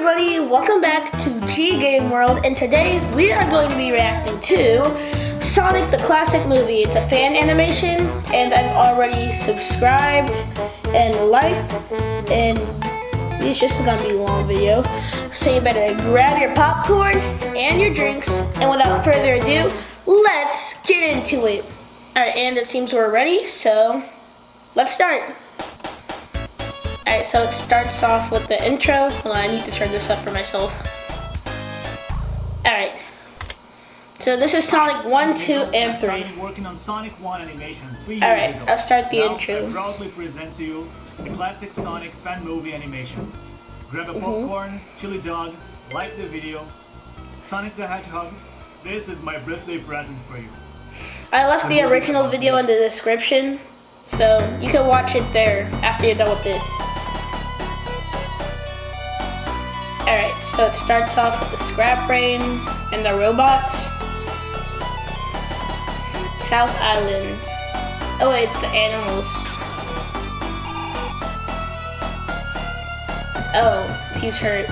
everybody, welcome back to G Game World, and today we are going to be reacting to Sonic the Classic Movie. It's a fan animation, and I've already subscribed and liked, and it's just gonna be a long video. So you better grab your popcorn and your drinks, and without further ado, let's get into it. Alright, and it seems we're ready, so let's start. Alright, so it starts off with the intro. Hold on, I need to turn this up for myself. Alright. So this is Sonic 1, 2, and 3. I've been working on Sonic 1 animation 3 years ago. Alright, I'll start the now, intro. I proudly present to you the classic Sonic fan movie animation. Grab a popcorn, chili dog, like the video. Sonic the Hedgehog, this is my birthday present for you. I left the original video in the description, so you can watch it there after you're done with this. Alright, so it starts off with the Scrap Brain and the robots. South Island. Oh wait, it's the animals. Oh, he's hurt.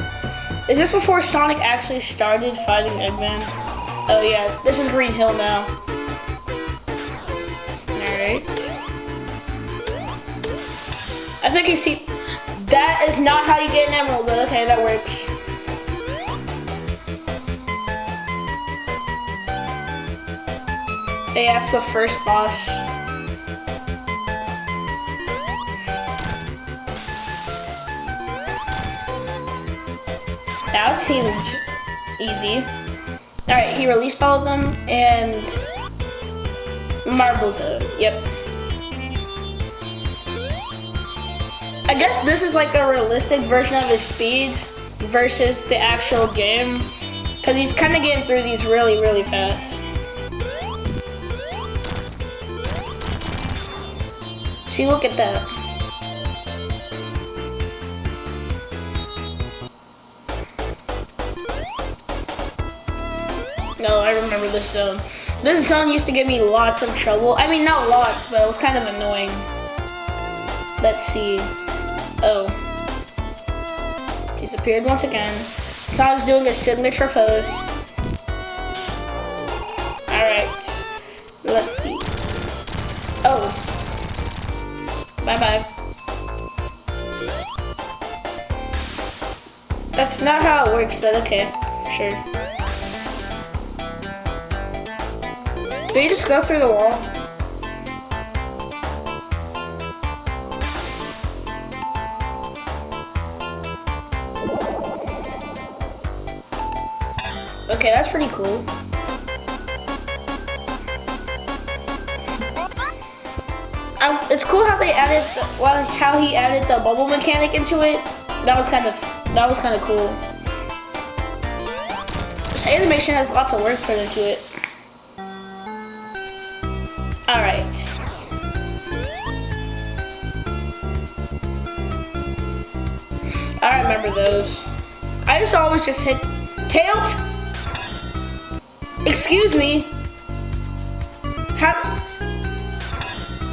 Is this before Sonic actually started fighting Eggman? Oh yeah, this is Green Hill now. Alright. I think you see... That is not how you get an emerald, but okay, that works. Hey, that's the first boss. That seemed easy. Alright, he released all of them, and Marble Zone, yep. I guess this is like a realistic version of his speed versus the actual game, because he's kind of getting through these really, really fast. See, look at that. No, I remember this zone. This zone used to give me lots of trouble. I mean, not lots, but it was kind of annoying. Let's see. Oh. Disappeared once again. Sonic's doing a signature pose. Alright. Let's see. Oh. Bye-bye. That's not how it works, but okay. Sure. Did you just go through the wall? Okay, that's pretty cool. It's cool how they added, how he added the bubble mechanic into it. That was kind of cool. This animation has lots of work put into it. All right. I remember those. I used to always just hit Tails. Excuse me.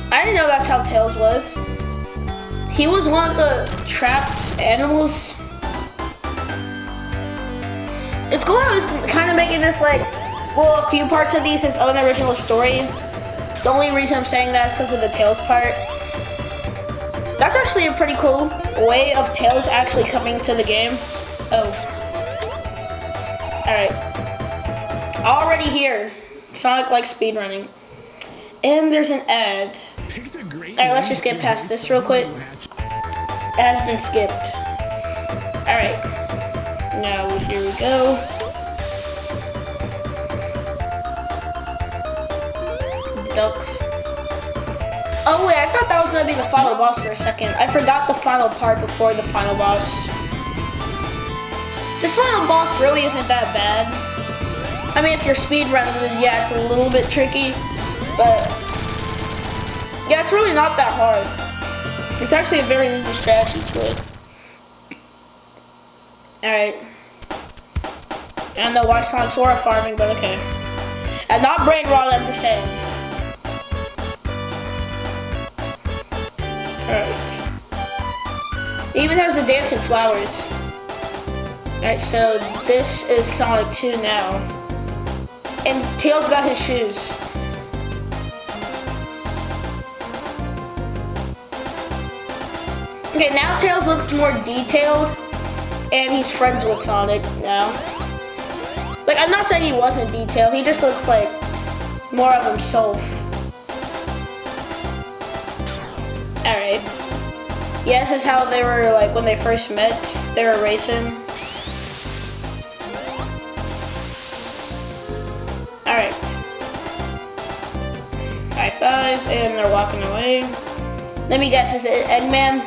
I didn't know that's how Tails was. He was one of the trapped animals. It's cool how he's kind of making this like, well, a few parts of these his own original story. The only reason I'm saying that is because of the Tails part. That's actually a pretty cool way of Tails actually coming to the game. Oh. Alright. Already here. Sonic likes speedrunning. And there's an ad. Alright, let's just get past this real quick. It has been skipped. Alright. Now, here we go. Ducks. Oh wait, I thought that was gonna be the final boss for a second. I forgot the final part before the final boss. This final boss really isn't that bad. I mean, if you're speedrunning, then yeah, it's a little bit tricky, but yeah, it's really not that hard. It's actually a very easy strategy to it. Alright. I don't know why Sonic's aura farming, but okay. And not brain rot, I'm just saying. Alright. It even has the dancing flowers. Alright, so this is Sonic 2 now. And Tails got his shoes. Okay, now Tails looks more detailed. And he's friends with Sonic now. Like, I'm not saying he wasn't detailed. He just looks like more of himself. Alright. Yeah, this is how they were, like, when they first met. They were racing. Alright. High five, and they're walking away. Let me guess, is it Eggman?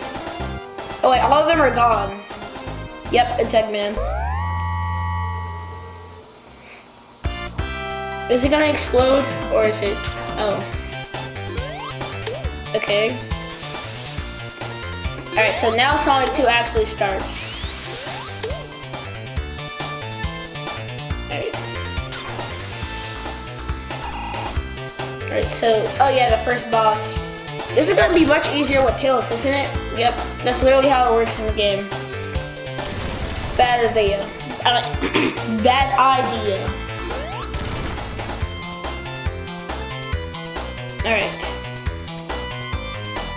Oh wait, all of them are gone. Yep, it's Eggman. Is it gonna explode, or is it... Oh. Okay. Alright, so now Sonic 2 actually starts. Alright, so... Oh yeah, the first boss. This is gonna be much easier with Tails, isn't it? Yep, that's literally how it works in the game. Bad idea. Bad idea. Alright.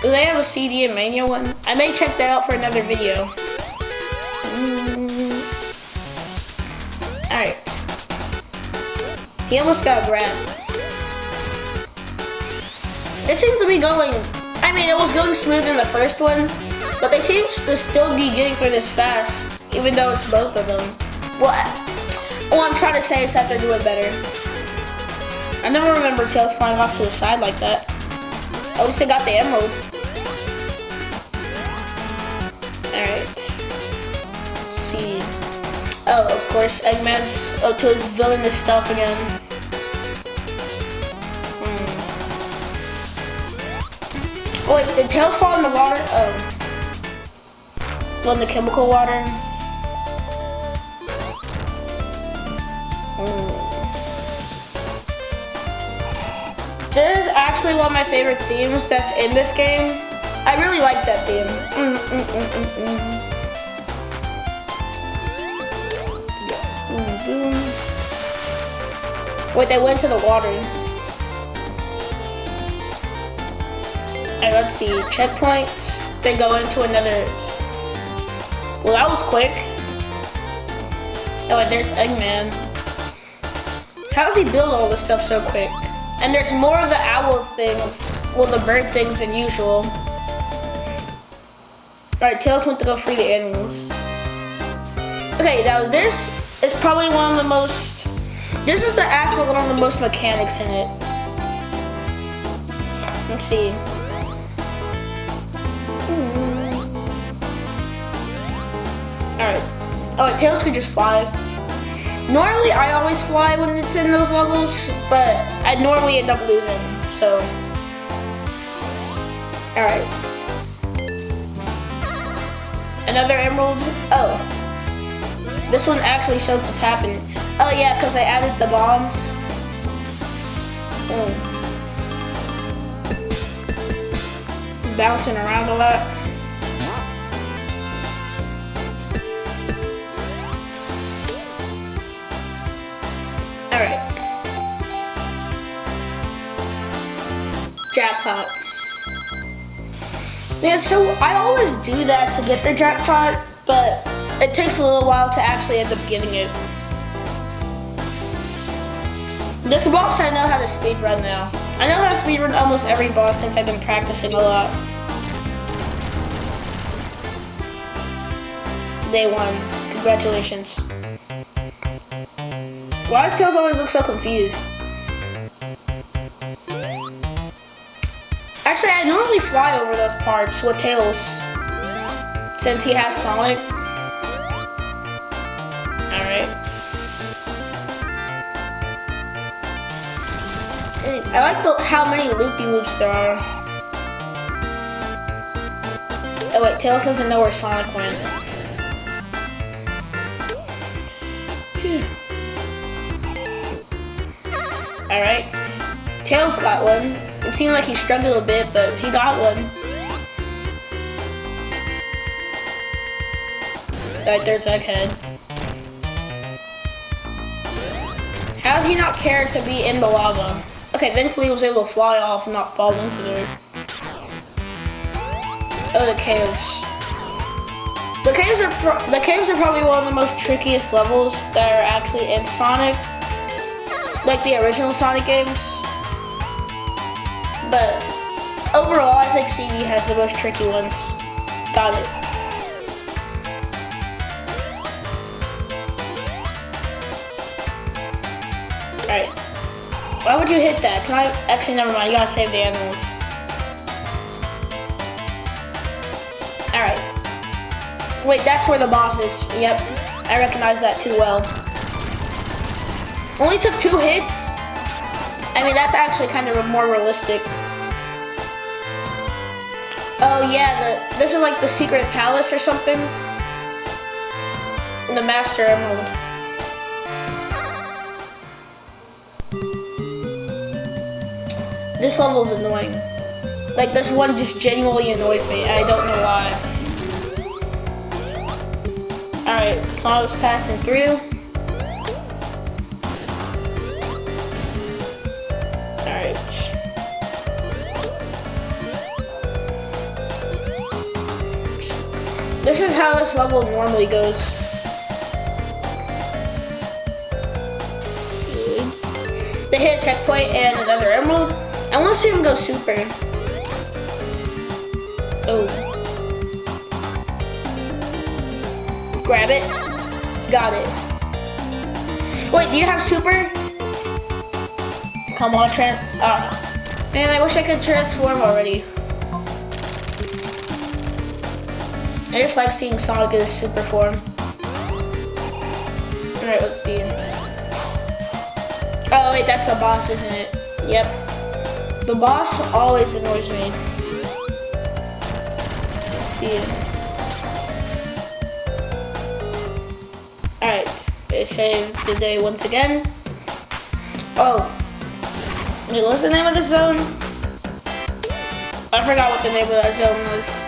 Do they have a CD and Mania one? I may check that out for another video. Alright. He almost got grabbed. It seems to be going... I mean, it was going smooth in the first one, but they seem to still be getting through this fast, even though it's both of them. What I'm trying to say is that they're doing better. I never remember Tails flying off to the side like that. At least they got the emerald. Alright. Let's see. Oh, of course, Eggman's up to his villainous stuff again. Oh wait, did Tails fall in the water? Oh. Well, in the chemical water? This is actually one of my favorite themes that's in this game. I really like that theme. Wait, they went to the water. Alright, let's see. Checkpoint. They go into another... Well, that was quick. Oh, and there's Eggman. How does he build all this stuff so quick? And there's more of the owl things, well, the bird things than usual. Alright, Tails went to go free the animals. Okay, now this is probably one of the most... This is the act with one of the most mechanics in it. Let's see. Alright. Oh, wait, Tails could just fly. Normally, I always fly when it's in those levels, but I normally end up losing, so... Alright. Another emerald? Oh. This one actually shows what's happening. Oh yeah, because I added the bombs. Bouncing around a lot. Alright. Jackpot. Yeah, so I always do that to get the jackpot, but it takes a little while to actually end up getting it. This boss I know how to speedrun now. I know how to speedrun almost every boss since I've been practicing a lot. Day 1. Congratulations. Why does Tails always look so confused? Actually, I normally fly over those parts with Tails, since he has Sonic. Alright. I like how many loop-de-loops there are. Oh wait, Tails doesn't know where Sonic went. Alright. Tails got one. It seemed like he struggled a bit, but he got one. Alright, there's Egghead. How does he not care to be in the lava? Okay, thankfully he was able to fly off and not fall into there. Oh, the caves. The caves are probably one of the most trickiest levels that are actually in Sonic, like the original Sonic games. But overall, I think CD has the most tricky ones. Got it. Alright. Why would you hit that? It's not, actually, never mind. You gotta save the animals. Alright. Wait, that's where the boss is. Yep. I recognize that too well. Only took 2 hits? I mean, that's actually kind of more realistic. Oh yeah, this is like the secret palace or something. The Master Emerald. This level's annoying. Like this one just genuinely annoys me. I don't know why. Alright, Sonic's passing through. Alright. This is how this level normally goes. Good. They hit a checkpoint and another emerald. I want to see him go super. Oh. Grab it. Got it. Wait, do you have super? Come on, man, I wish I could transform already. I just like seeing Sonic in his super form. Alright, let's see. Oh wait, that's the boss, isn't it? Yep. The boss always annoys me. Let's see. Alright, it saved the day once again. Oh. Wait, what's the name of the zone? I forgot what the name of that zone was.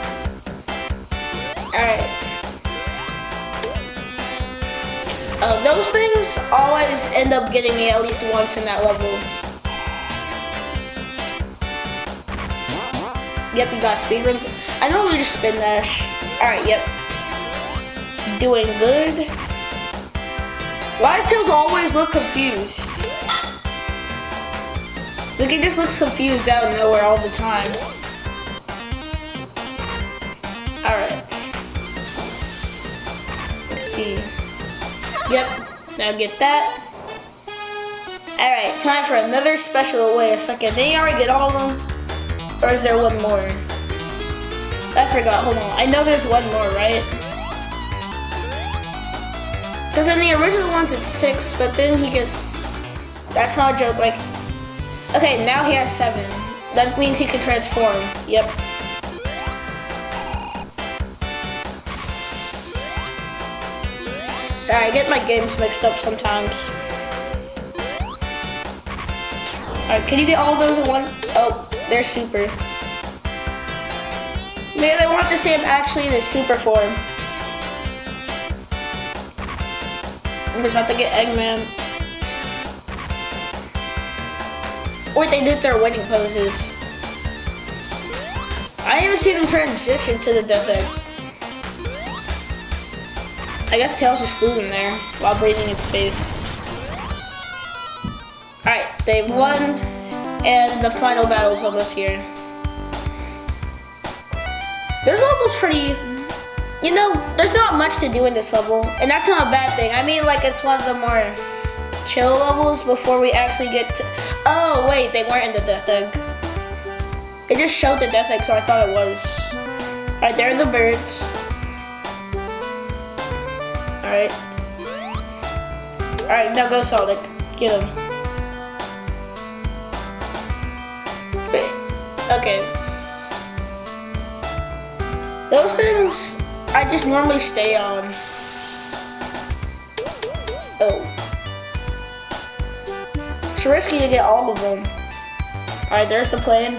Alright. Those things always end up getting me at least once in that level. Yep, you got speedrun. I normally just spin dash. Alright, yep. Doing good. Why does Tails always look confused? Like he just looks confused out of nowhere all the time. Alright. Let's see. Yep, now get that. Alright, time for another special. Wait a second, did you already get all of them? Or is there one more? I forgot, hold on. I know there's one more, right? Because in the original ones it's 6, but then he gets... That's not a joke, like... Okay, now he has 7. That means he can transform, yep. Sorry, I get my games mixed up sometimes. Alright, can you get all of those in one? Oh, they're super. Maybe I want to see him actually in his super form. I'm just about to get Eggman. Wait, they did their winning poses. I didn't even see them transition to the Death Egg. I guess Tails just flew in there while breathing in space. Alright, they've won, and the final battle's almost here. This level's pretty, you know, there's not much to do in this level, and that's not a bad thing. I mean, like, it's one of the more chill levels before we actually get to, oh, wait, they weren't in the Death Egg. It just showed the Death Egg, so I thought it was. Alright, there are the birds. Alright. Alright, now go Sonic. Get him. Wait. Okay. Those things I just normally stay on. Oh. It's risky to get all of them. Alright, there's the plane.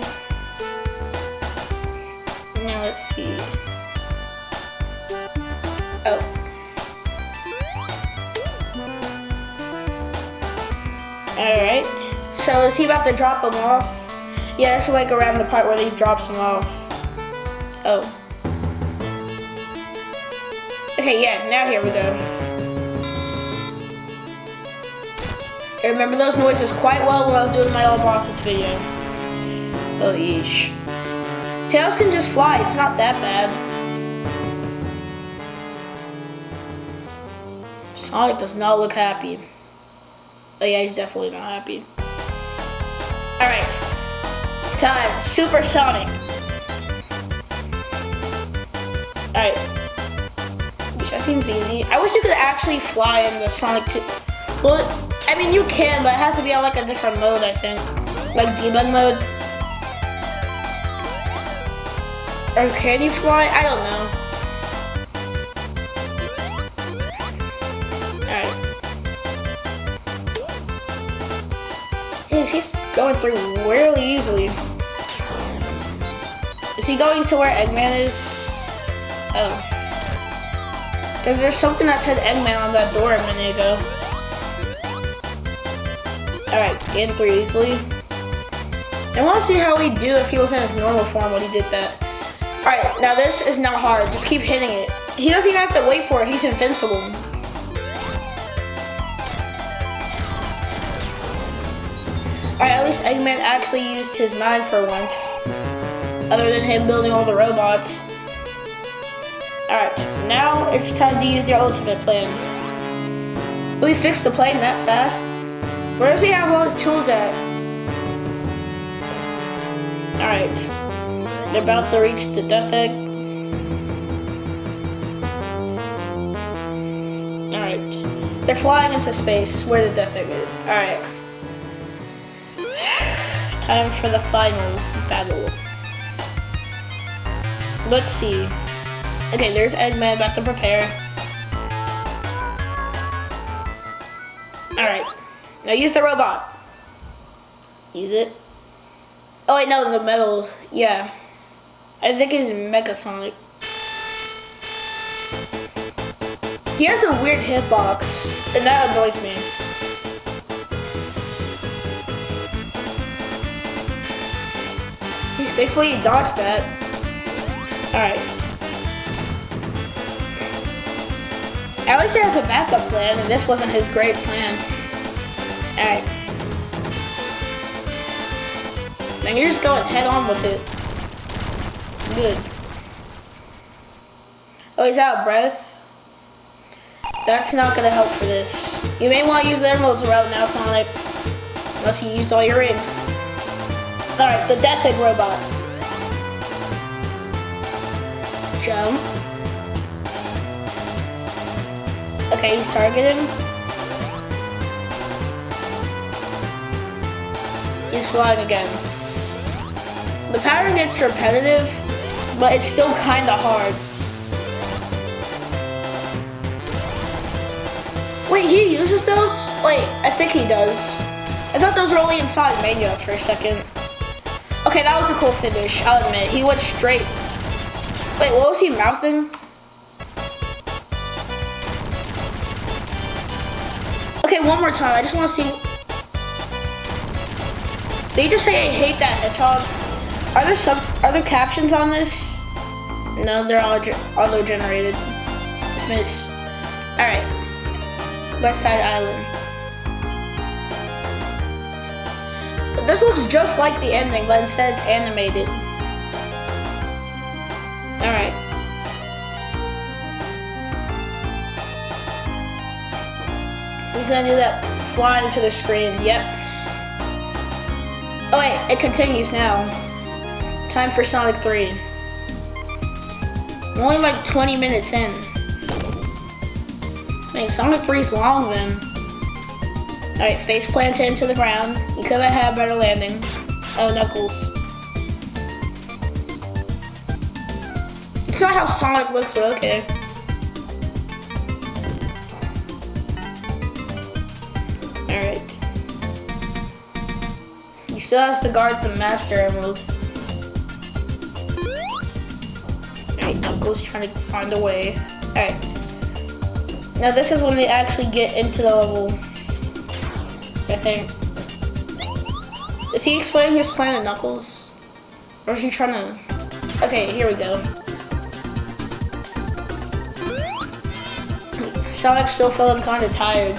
Now let's see. Oh. Alright. So is he about to drop him off? Yeah, this is like around the part where he drops him off. Oh. Okay, yeah, now here we go. I remember those noises quite well when I was doing my All Bosses video. Oh, yeesh. Tails can just fly, it's not that bad. Sonic does not look happy. Oh yeah, he's definitely not happy. Alright. Time. Super Sonic. Alright. Which that seems easy. I wish you could actually fly in the Sonic 2. Well, I mean you can, but it has to be on like a different mode, I think. Like debug mode. Or can you fly? I don't know. He's going through really easily. Is he going to where Eggman is? Oh. Because there's something that said Eggman on that door a minute ago. Alright, getting through easily. I want to see how he'd do if he was in his normal form when he did that. Alright, now this is not hard. Just keep hitting it. He doesn't even have to wait for it. He's invincible. Alright, at least Eggman actually used his mind for once. Other than him building all the robots. Alright, now it's time to use your ultimate plan. Will we fix the plane that fast? Where does he have all his tools at? Alright. They're about to reach the Death Egg. Alright. They're flying into space where the Death Egg is. Alright. Time for the final battle. Let's see. Okay, there's Eggman about to prepare. Alright. Now use the robot. Use it. Oh wait, no, the metals. Yeah. I think it's Mega Sonic. He has a weird hitbox, and that annoys me. Thankfully he dodged that. Alright. At least he has a backup plan, and this wasn't his great plan. Alright. Now you're just going head on with it. Good. Oh, he's out of breath. That's not gonna help for this. You may want to use the emeralds route now, Sonic. Unless you used all your rings. Alright, the Death Egg robot. Jump. Okay, he's targeting. He's flying again. The pattern gets repetitive, but it's still kinda hard. Wait, he uses those? Wait, I think he does. I thought those were only in Sonic Mania for a second. Okay, that was a cool finish, I'll admit. He went straight. Wait, what was he mouthing? Okay, one more time. I just want to see. Did you just say I hate that hedgehog? Are there captions on this? No, they're all auto-generated. Dismiss. Alright. West Side Island. This looks just like the ending, but instead it's animated. Alright. He's gonna do that flying to the screen, yep. Oh wait, it continues now. Time for Sonic 3. We're only like 20 minutes in. Man, Sonic 3's long then. Alright, face plant into the ground. You could have had a better landing. Oh, Knuckles. It's not how Sonic looks, but okay. Alright. He still has to guard the Master Emerald. Alright, Knuckles trying to find a way. Alright. Now this is when they actually get into the level, I think. Is he explaining his plan to Knuckles? Or is he trying to... Okay, here we go. Sonic's still feeling kind of tired.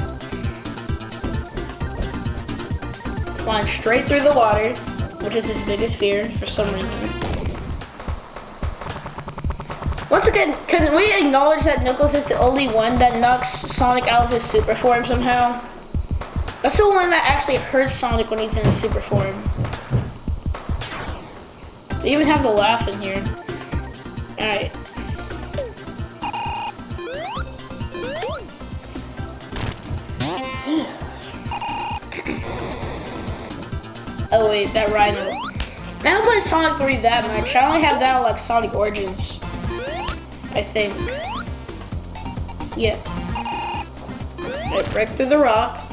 Flying straight through the water, which is his biggest fear for some reason. Once again, can we acknowledge that Knuckles is the only one that knocks Sonic out of his super form somehow? That's the one that actually hurts Sonic when he's in his super form. They even have the laugh in here. Alright. Oh wait, that Rhino. I don't play Sonic 3 that much. I only have that on like Sonic Origins. I think. Yeah. I break through the rock.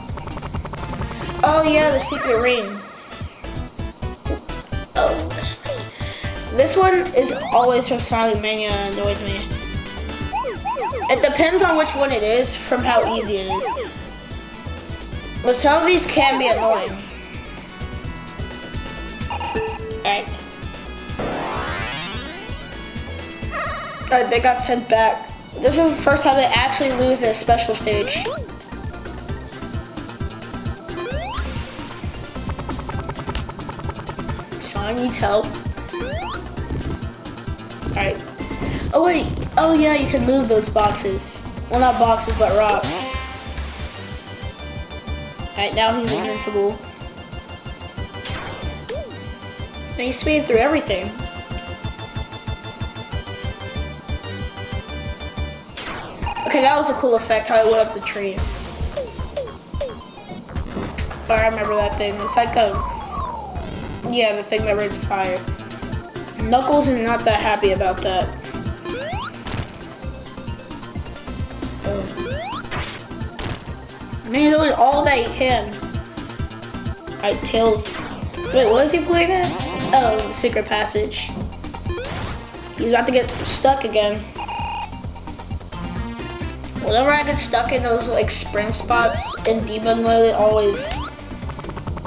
Oh yeah, the secret ring. Oh, this one is always from Sonic Mania and annoys me. It depends on which one it is from how easy it is. But some of these can be annoying. Alright. Alright, they got sent back. This is the first time they actually lose in a special stage. Sonic needs help. Alright. Oh wait. Oh yeah, you can move those boxes. Well, not boxes, but rocks. Alright, now he's invincible. And he's speeding through everything. Okay, that was a cool effect, how I went up the tree. Oh, I remember that thing. It's like a... Yeah, the thing that rains fire. Knuckles is not that happy about that. And he's doing all that he can. Alright, Tails. Wait, what is he playing at? Oh, the secret passage. He's about to get stuck again. Whenever I get stuck in those like sprint spots in debug mode, it always...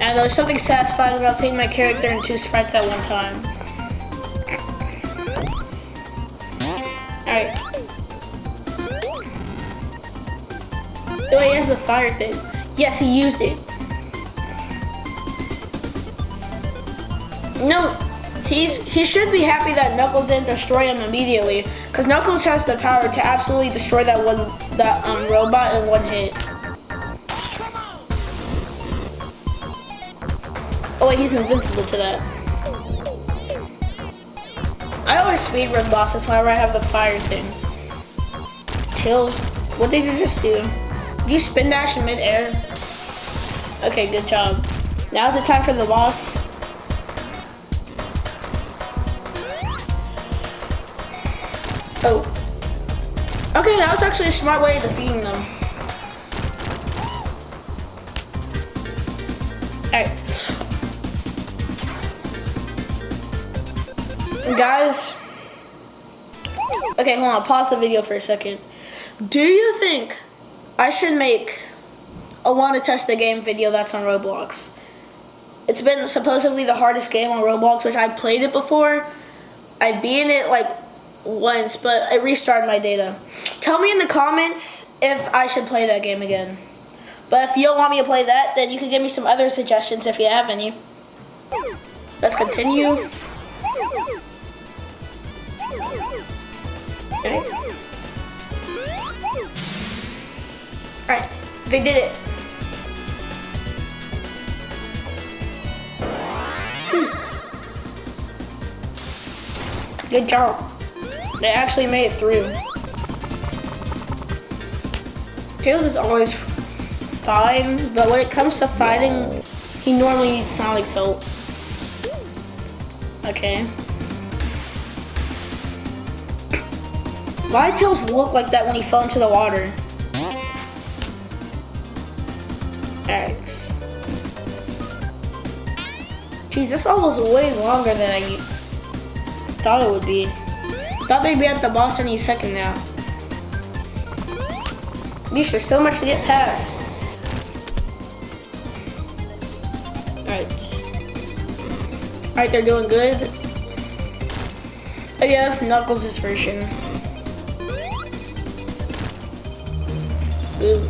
And there's something satisfying about seeing my character in 2 sprites at one time. Alright. Oh, he has the fire thing. Yes, he used it. No, he should be happy that Knuckles didn't destroy him immediately, because Knuckles has the power to absolutely destroy that robot in one hit. Oh wait, he's invincible to that. I always speedrun bosses whenever I have the fire thing. Tails, what did you just do? Did you spin dash in mid-air? Okay, good job. Now's the time for the boss. Oh. Okay, that was actually a smart way of defeating them. Alright. Guys. Okay, hold on. Pause the video for a second. Do you think I should make a wanna test the game video that's on Roblox? It's been supposedly the hardest game on Roblox, which I played it before. I beat it like once, but I restarted my data. Tell me in the comments if I should play that game again. But if you don't want me to play that, then you can give me some other suggestions if you have any. Let's continue. Okay. Alright, they did it. Good job. They actually made it through. Tails is always fine, but when it comes to fighting, he normally needs Sonic's help. Okay. Why did Tails look like that when he fell into the water? Alright. Jeez, this all was way longer than I thought it would be. Thought they'd be at the boss any second now. Yeesh, there's so much to get past. Alright. Alright, they're doing good. Oh yeah, that's Knuckles' version. Ooh.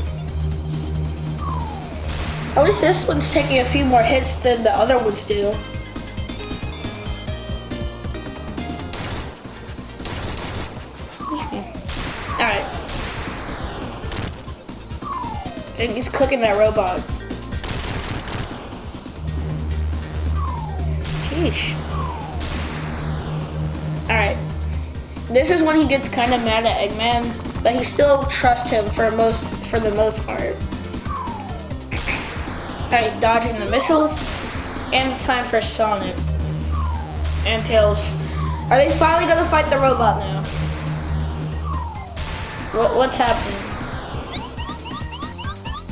At least this one's taking a few more hits than the other ones do. Alright. And he's cooking that robot. Sheesh. Alright. This is when he gets kind of mad at Eggman, but he still trusts him for the most part. Alright, dodging the missiles, and it's time for Sonic and Tails. Are they finally gonna fight the robot now? What's happening?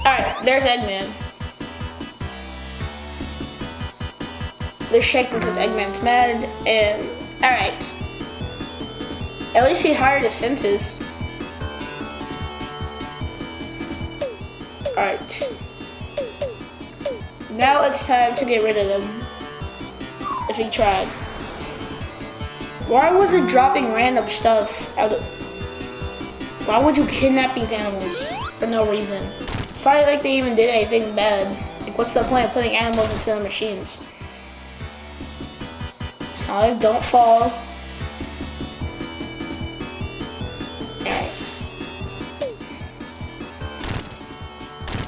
Alright, there's Eggman. They're shaking because Eggman's mad, and alright. At least he hired his senses. Alright. Now it's time to get rid of them. If he tried. Why was it dropping random stuff out of... Why would you kidnap these animals for no reason? It's not like they even did anything bad. Like, what's the point of putting animals into the machines? Sonic, don't fall.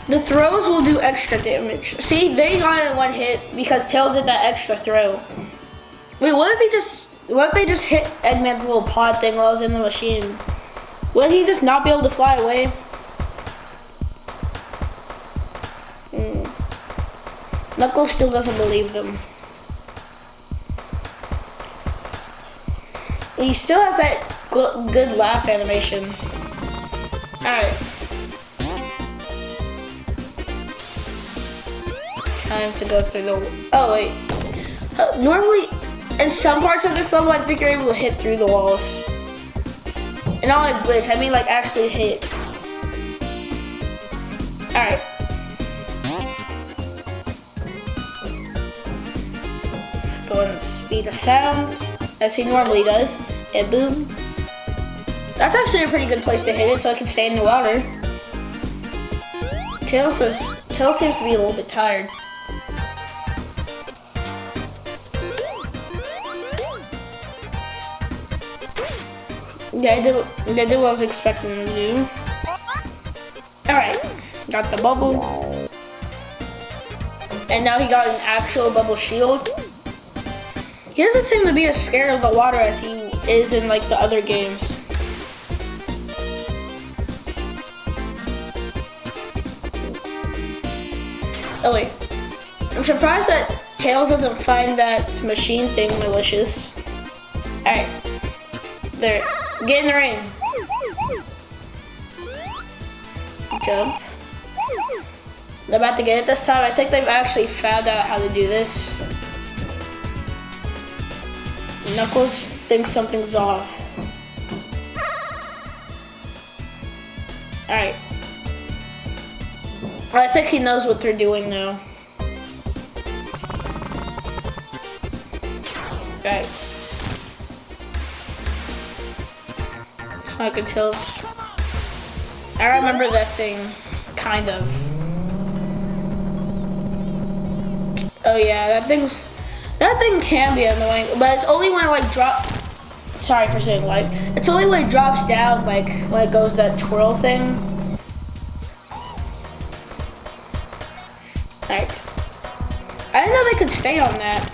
The throws will do extra damage. See, they got it in one hit because Tails did that extra throw. Wait, what if they just hit Eggman's little pod thing while I was in the machine? Would he just not be able to fly away? Knuckles still doesn't believe them. He still has that good laugh animation. Alright. Time to go through the... Oh, wait. Normally, in some parts of this level, I think you're able to hit through the walls. And not like glitch, I mean like actually hit. Alright. Go on the speed of sound, as he normally does. And boom. That's actually a pretty good place to hit it so I can stay in the water. Tails seems to be a little bit tired. Yeah, I did what I was expecting him to do. Alright, got the bubble. And now he got an actual bubble shield. He doesn't seem to be as scared of the water as he is in like the other games. Oh wait, I'm surprised that Tails doesn't find that machine thing malicious. Alright, there, get in the ring. Jump. They're about to get it this time. I think they've actually found out how to do this. Knuckles thinks something's off. Alright. I think he knows what they're doing now. Right. Sonic and Tails. I remember that thing, kind of. Oh yeah, that thing can be annoying, but it's only when it like sorry for saying like, it's only when it drops down, like when it goes that twirl thing. Alright. I didn't know they could stay on that.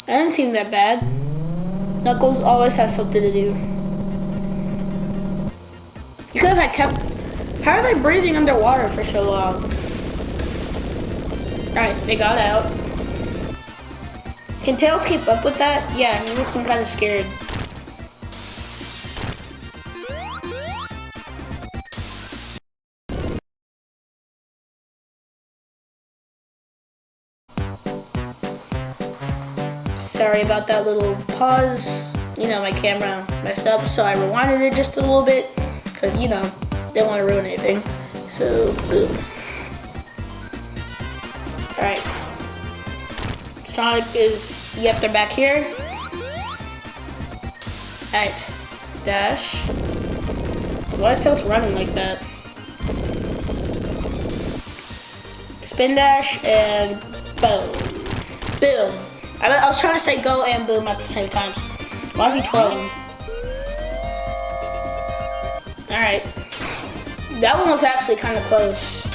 That didn't seem that bad. Knuckles always has something to do. You could have kept... How are they breathing underwater for so long? Alright, they got out. Can Tails keep up with that? Yeah, he looks kind of scared. Sorry about that little pause. You know, my camera messed up, so I rewinded it just a little bit. Because, you know, didn't want to ruin anything. So, boom. Alright. Sonic is, yep, they're back here. Alright, dash. Why is Tails running like that? Spin dash and boom. Boom. I was trying to say go and boom at the same time. Why is he twirling? Alright. That one was actually kind of close.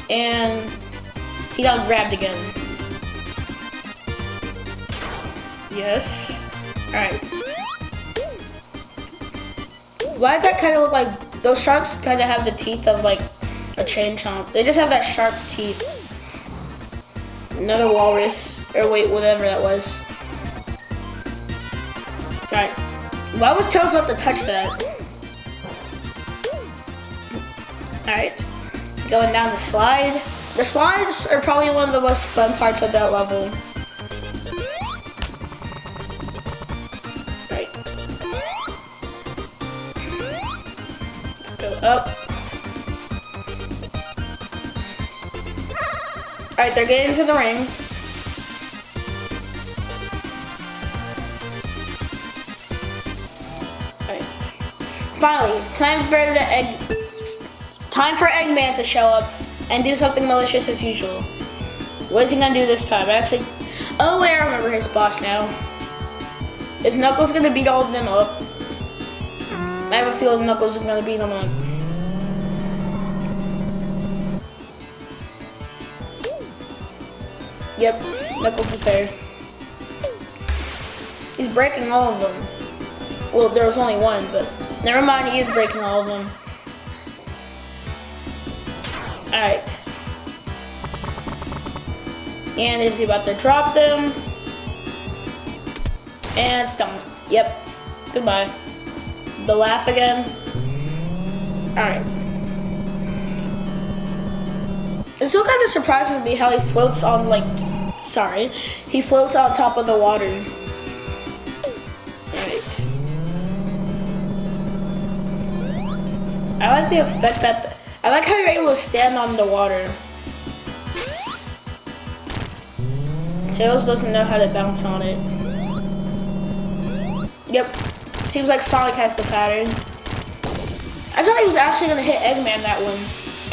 And he got grabbed again. Yes. Alright. Why did that kind of look like... Those sharks kind of have the teeth of like a chain chomp. They just have that sharp teeth. Another walrus. Or wait, whatever that was. Alright. Why was Tails about to touch that? Alright. Going down the slide. The slides are probably one of the most fun parts of that level. Right. Let's go up. Alright, they're getting into the ring. Alright. Finally, time for Eggman to show up and do something malicious as usual. What is he gonna do this time? Actually, oh wait, I remember his boss now. Is Knuckles gonna beat all of them up? I have a feeling Knuckles is gonna beat them up. Yep, Knuckles is there. He's breaking all of them. Well, there was only one, but never mind, he is breaking all of them. Alright. And is he about to drop them? And it's done. Yep. Goodbye. The laugh again. Alright. It's still kind of surprising to me how he floats on he floats on top of the water. Alright. I like the effect that I like how you're able to stand on the water. Tails doesn't know how to bounce on it. Yep. Seems like Sonic has the pattern. I thought he was actually gonna hit Eggman that one.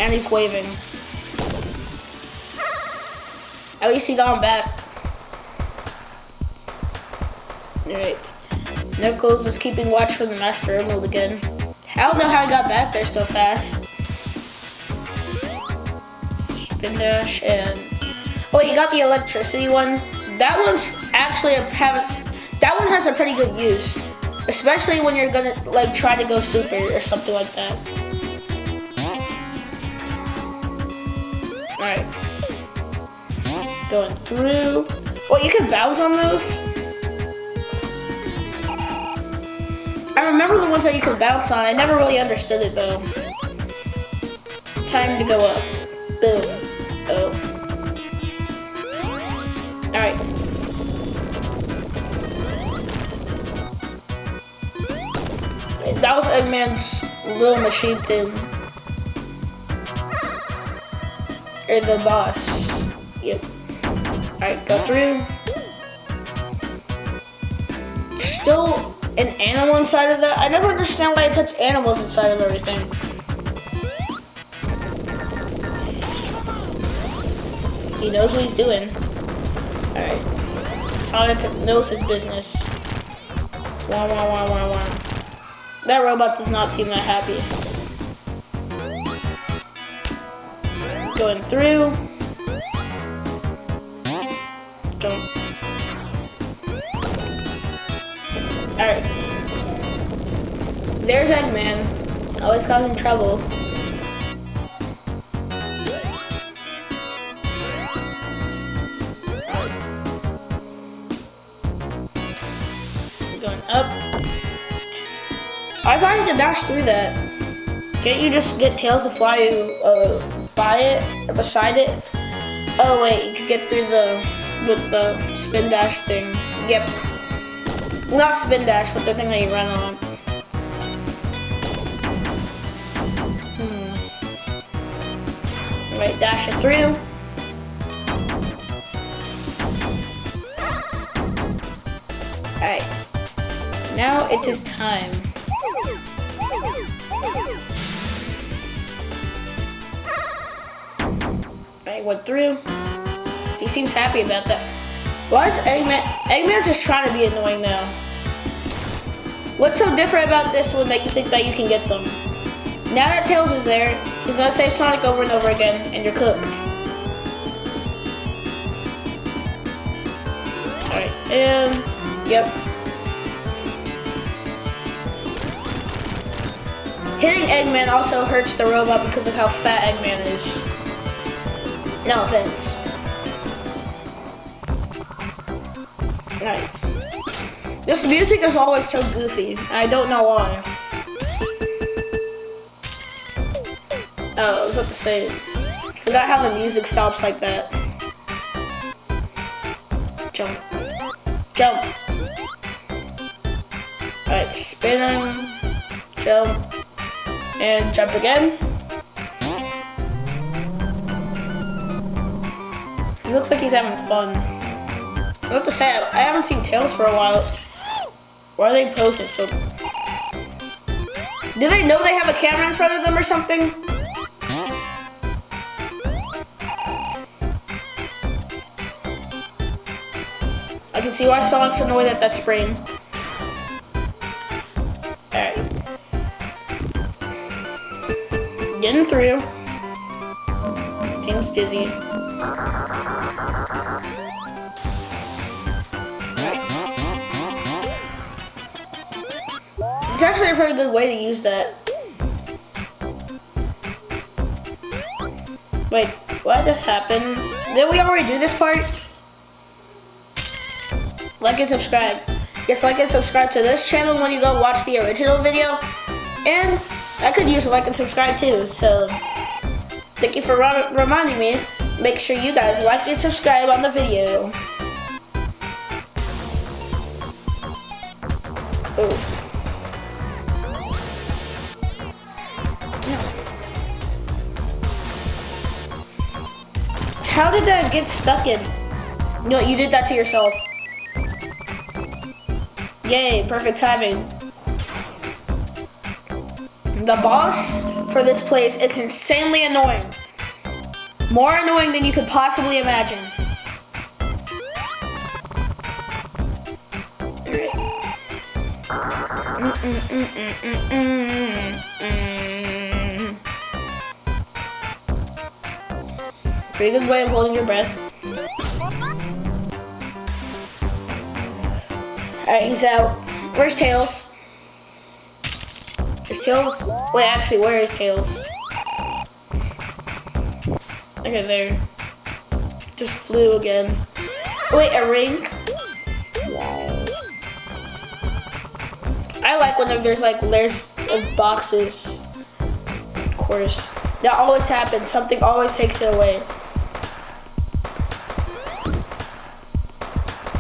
And he's waving. At least he got him back. Alright. Knuckles is keeping watch for the Master Emerald again. I don't know how he got back there so fast. Spin dash and... Oh, you got the electricity one. That one's actually that one has a pretty good use. Especially when you're gonna like try to go super or something like that. Alright. Going through. Oh, you can bounce on those? I remember the ones that you could bounce on. I never really understood it though. Time to go up. Boom. Oh. Alright. That was Eggman's little machine thing. Or the boss. Yep. Alright, go through. Still an animal inside of that? I never understand why he puts animals inside of everything. He knows what he's doing. Alright. Sonic knows his business. Wah, wah, wah, wah, wah. That robot does not seem that happy. Going through. Jump. Alright. There's Eggman. Always causing trouble. Going up. I thought you could dash through that. Can't you just get Tails to fly by it or beside it? Oh wait, you could get through with the spin dash thing. Yep. Not spin dash, but the thing that you run on. Right, dash it through. Now it is time. I went through. He seems happy about that. Why is Eggman? Eggman's just trying to be annoying now. What's so different about this one that you think that you can get them? Now that Tails is there, he's gonna save Sonic over and over again, and you're cooked. Alright, and yep. Hitting Eggman also hurts the robot because of how fat Eggman is. No offense. Alright. This music is always so goofy. I don't know why. Oh, I was about to say, I forgot how the music stops like that. Jump. Jump. Alright, spinning. Jump. And jump again. He looks like he's having fun. I have to say, I haven't seen Tails for a while. Why are they posing so? Do they know they have a camera in front of them or something? I can see why Sonic's annoyed at that spring. Alright. Getting through. Seems dizzy. It's actually a pretty good way to use that. Wait, what just happened? Did we already do this part? Like and subscribe. Yes, like and subscribe to this channel when you go watch the original video. And I could use a like and subscribe too, so thank you for reminding me. Make sure you guys like and subscribe on the video. Oh. How did that get stuck in? No, you did that to yourself. Yay, perfect timing. The boss for this place is insanely annoying. More annoying than you could possibly imagine. Pretty good way of holding your breath. Alright, he's out. Where's Tails? Is Tails? Wait, actually, where is Tails? Okay, there. Just flew again. Wait, a ring? I like whenever there's like layers of boxes. Of course. That always happens. Something always takes it away.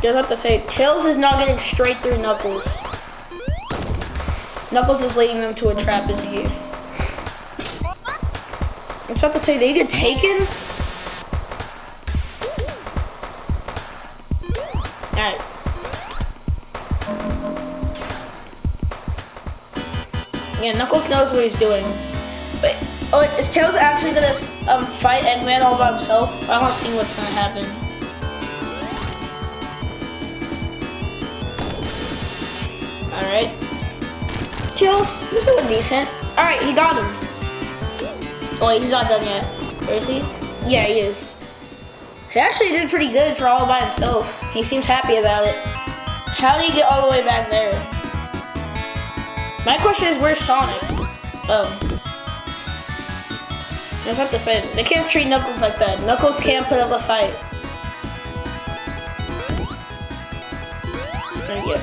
Just have to say, Tails is not getting straight through Knuckles. Knuckles is leading them to a trap, isn't he? I just have to say, they get taken? Alright. Yeah, Knuckles knows what he's doing. Wait, oh, is Tails actually gonna fight Eggman all by himself? I want to see what's gonna happen. Alright. Tails, he's doing decent. Alright, he got him. Oh wait, he's not done yet. Where is he? Yeah, he is. He actually did pretty good for all by himself. He seems happy about it. How did he get all the way back there? My question is, where's Sonic? Oh. I was about to say, they can't treat Knuckles like that. Knuckles can't put up a fight. There you go.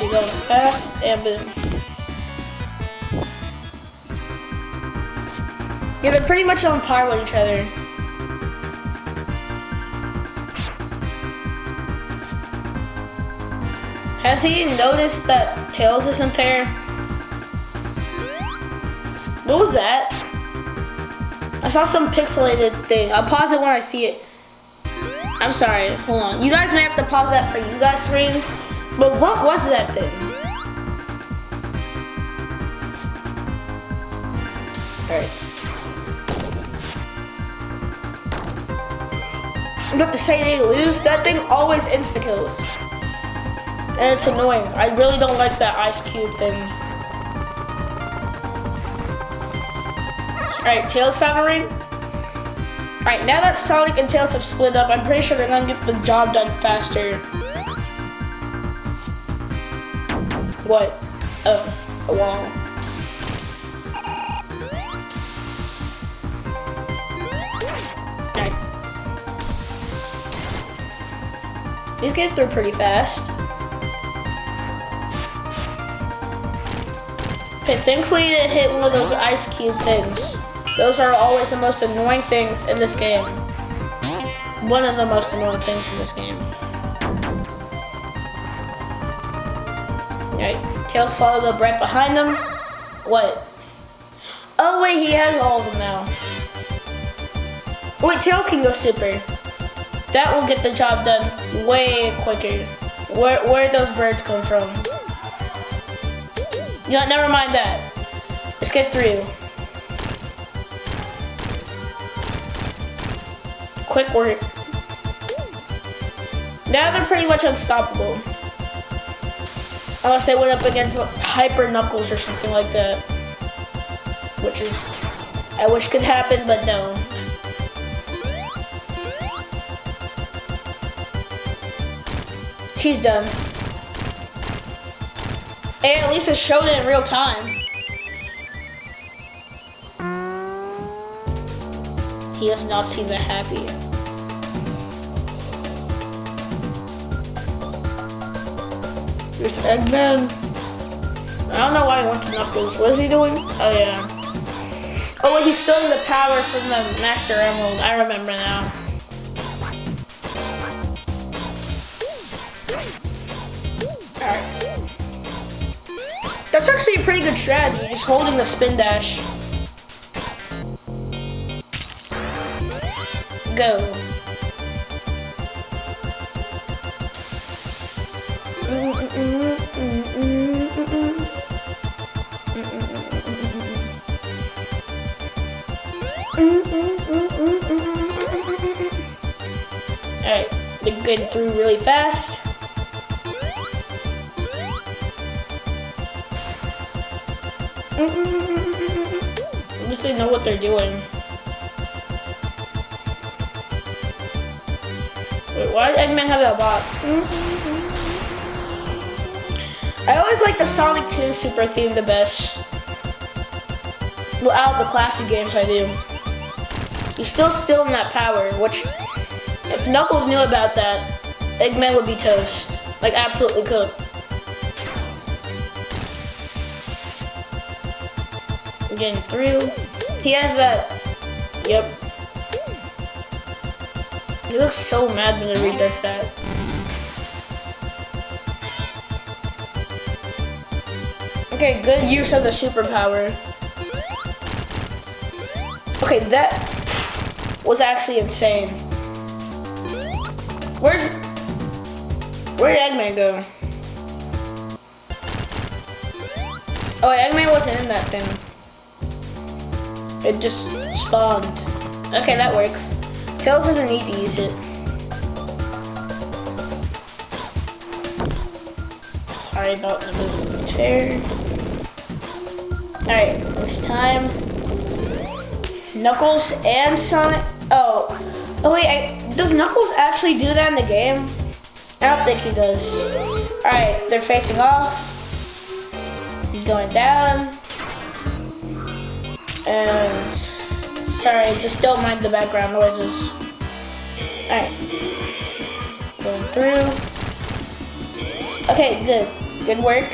You're going fast and boom. Yeah, they're pretty much on par with each other. Has he noticed that Tails isn't there? What was that? I saw some pixelated thing. I'll pause it when I see it. I'm sorry, hold on. You guys may have to pause that for you guys' screens, but what was that thing? Alright. I'm about to say they lose. That thing always insta-kills. And it's annoying. I really don't like that ice cube thing. Alright, Tails found a ring. Alright, now that Sonic and Tails have split up, I'm pretty sure they're gonna get the job done faster. What? Oh, a wall. Alright. He's getting through pretty fast. Okay, thankfully he didn't hit one of those ice cube things. Those are always the most annoying things in this game. One of the most annoying things in this game. Alright, Tails followed up right behind them. What? Oh wait, he has all of them now. Wait, Tails can go super. That will get the job done way quicker. Where'd those birds come from? You know, never mind that. Let's get through. Quick work. Now they're pretty much unstoppable. Unless they went up against Hyper Knuckles or something like that. Which is, I wish could happen, but no. He's done. And at least it showed it in real time. He does not seem that happy. There's Eggman. I don't know why he went to Knuckles. What is he doing? Oh yeah. Oh wait, he's stealing the power from the Master Emerald. I remember now. Alright. That's actually a pretty good strategy, just holding the spin dash. Go. Alright, they're getting through really fast. At least they know what they're doing. Wait, why did Eggman have that box? I always like the Sonic 2 Super theme the best. Well, out of the classic games, I do. He's still stealing that power, which, if Knuckles knew about that, Eggman would be toast. Like, absolutely cooked. Getting through. He has that. Yep. He looks so mad when he redoes that. Okay, good use of the superpower. Okay, that was actually insane. Where'd Eggman go? Oh, Eggman wasn't in that thing. It just spawned. Okay, that works. Tails doesn't need to use it. Sorry about the moving chair. Alright, this time. Knuckles and Sonic. Oh wait, does Knuckles actually do that in the game? I don't think he does. Alright, they're facing off. He's going down. And sorry, just don't mind the background noises. Alright. Going through. Okay, good. Good work.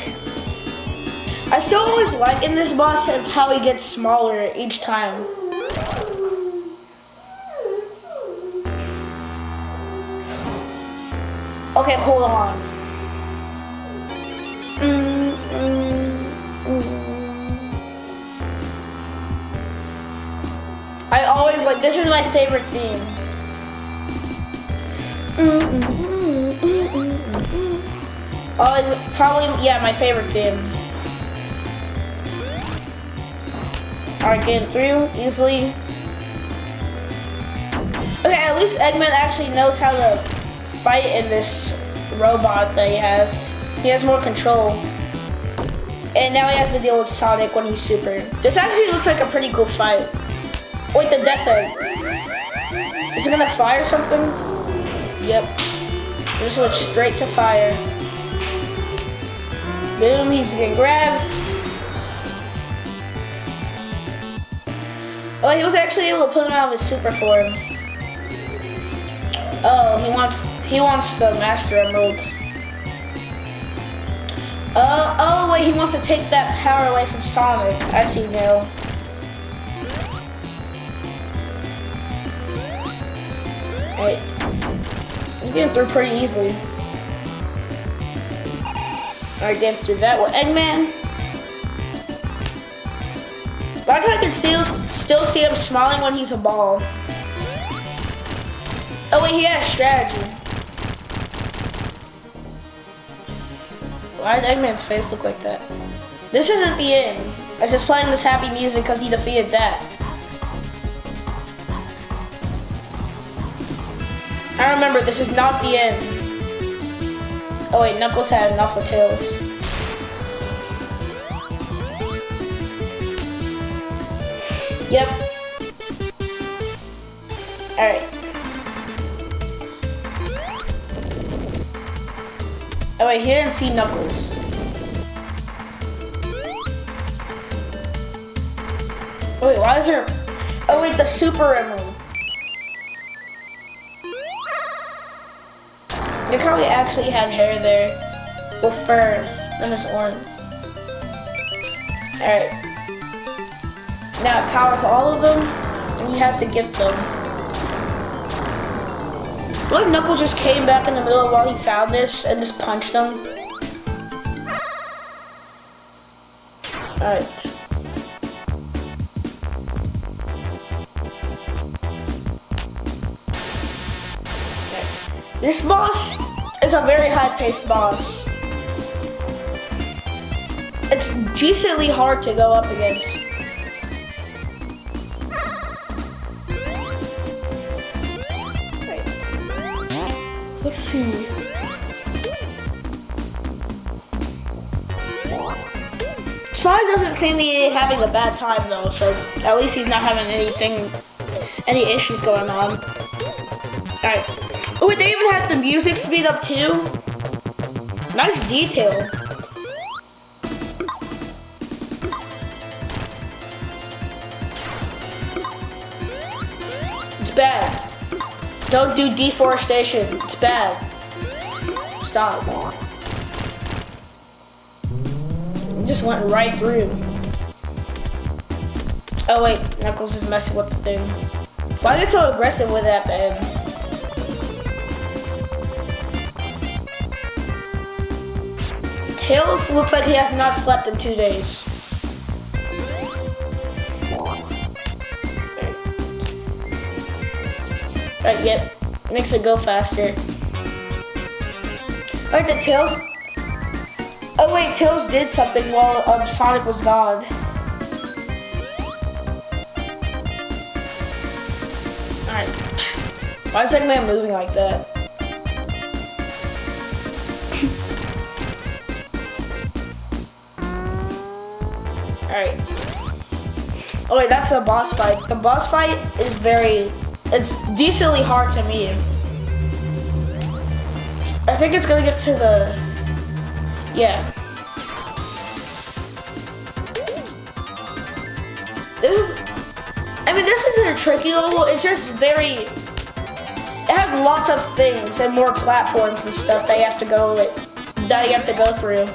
I still always like in this boss of how he gets smaller each time. Okay, hold on. I always like, this is my favorite theme. Oh, it's probably, yeah, my favorite theme. Alright, getting through easily. Okay, at least Eggman actually knows how to fight in this robot that he has. He has more control. And now he has to deal with Sonic when he's super. This actually looks like a pretty cool fight. Wait, the death egg. Is it gonna fire something? Yep. Just went straight to fire. Boom, he's getting grabbed. Oh, he was actually able to put him out of his super form. Oh, he wants the Master Emerald. Oh wait, he wants to take that power away from Sonic. I see now. Alright. He's getting through pretty easily. Alright, getting through that with Eggman. But I can still see him smiling when he's a ball. Oh wait, he has strategy. Why did Eggman's face look like that? This isn't the end. I was just playing this happy music because he defeated that. I remember, this is not the end. Oh wait, Knuckles had enough with Tails. Yep. Alright. Oh wait, he didn't see Knuckles. Oh wait, why is there... Oh wait, the Super Emerald. Look how he actually had hair there. With fur and his orange. Alright. Now it powers all of them, and he has to get them. What if Knuckles just came back in the middle while he found this and just punched him? Alright. This boss is a very high-paced boss. It's decently hard to go up against. Let's see. Sonic doesn't seem to be having a bad time though, so at least he's not having any issues going on. Alright. Oh wait, they even had the music speed up too. Nice detail. It's bad. Don't do deforestation. It's bad. Stop. It just went right through. Oh wait, Knuckles is messing with the thing. Why get so aggressive with it at the end? Tails looks like he has not slept in 2 days. Right, yep. Makes it go faster. Alright, the Tails... Oh wait, Tails did something while Sonic was gone. Alright. Why is Eggman moving like that? Alright. Oh wait, that's the boss fight. The boss fight is it's decently hard to meet. I think it's gonna get to the... Yeah. This isn't a tricky level, it's just it has lots of things and more platforms and stuff that you have to go through.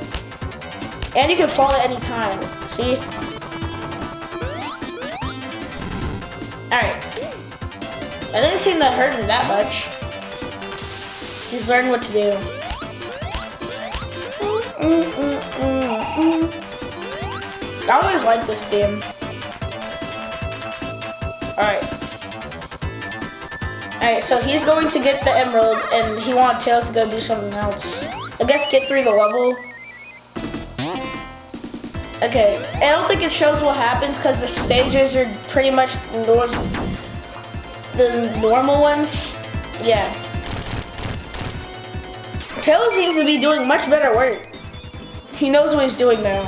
And you can fall at any time, see? Alright. I didn't seem to hurt him that much. He's learned what to do. I always like this game. Alright. Alright, so he's going to get the emerald, and he wanted Tails to go do something else. I guess get through the level. Okay, I don't think it shows what happens because the stages are pretty much the normal ones. Yeah. Tails seems to be doing much better work. He knows what he's doing now.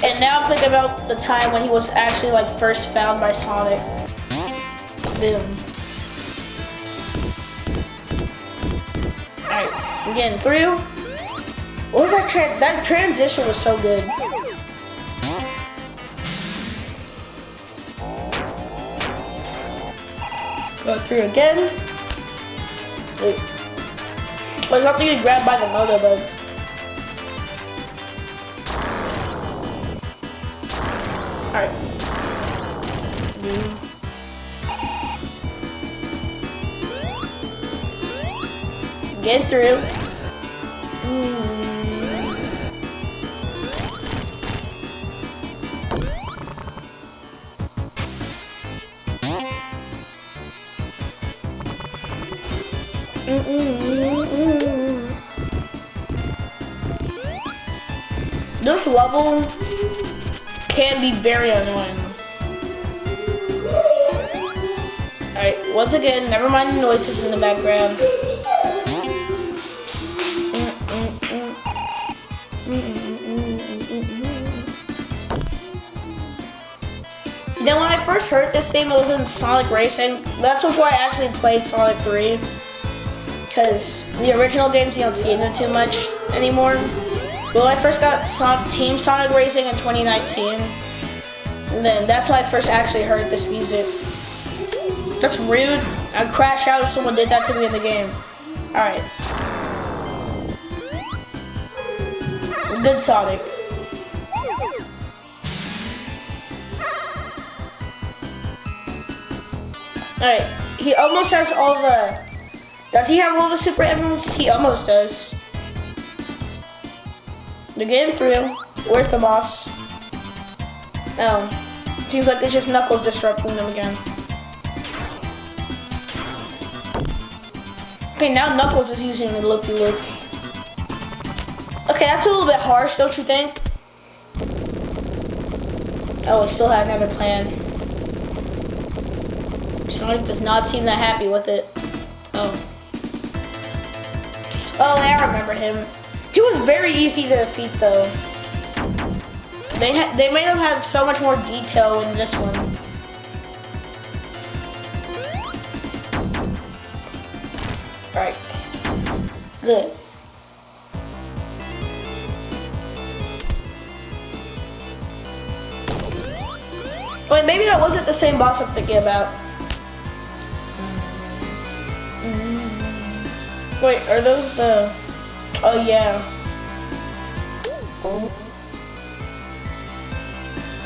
And now think about the time when he was actually like first found by Sonic. Boom. Alright, I'm getting through. What was that that transition was so good. Go through again. Wait. I was about to get grabbed by the motor bugs. Alright. Get through. This level can be very annoying. Alright, once again, never mind the noises in the background. Then when I first heard this theme, it was in Sonic Racing. That's before I actually played Sonic 3. Because the original games, you don't see them too much anymore. But when I first got Team Sonic Racing in 2019, and then that's when I first actually heard this music. That's rude. I'd crash out if someone did that to me in the game. Alright. Good Sonic. Alright, he almost has all the... Does he have all the super emeralds? He almost does. The game through. Where's the boss? Oh. Seems like it's just Knuckles disrupting them again. Okay, now Knuckles is using the loop-de-loop. Okay, that's a little bit harsh, don't you think? Oh, we still had another plan. Sonic does not seem that happy with it. Oh. Oh, I remember him. He was very easy to defeat, though. They made him have so much more detail in this one. Alright. Good. Wait, maybe that wasn't the same boss I'm thinking about. Wait, are those the... Oh, yeah.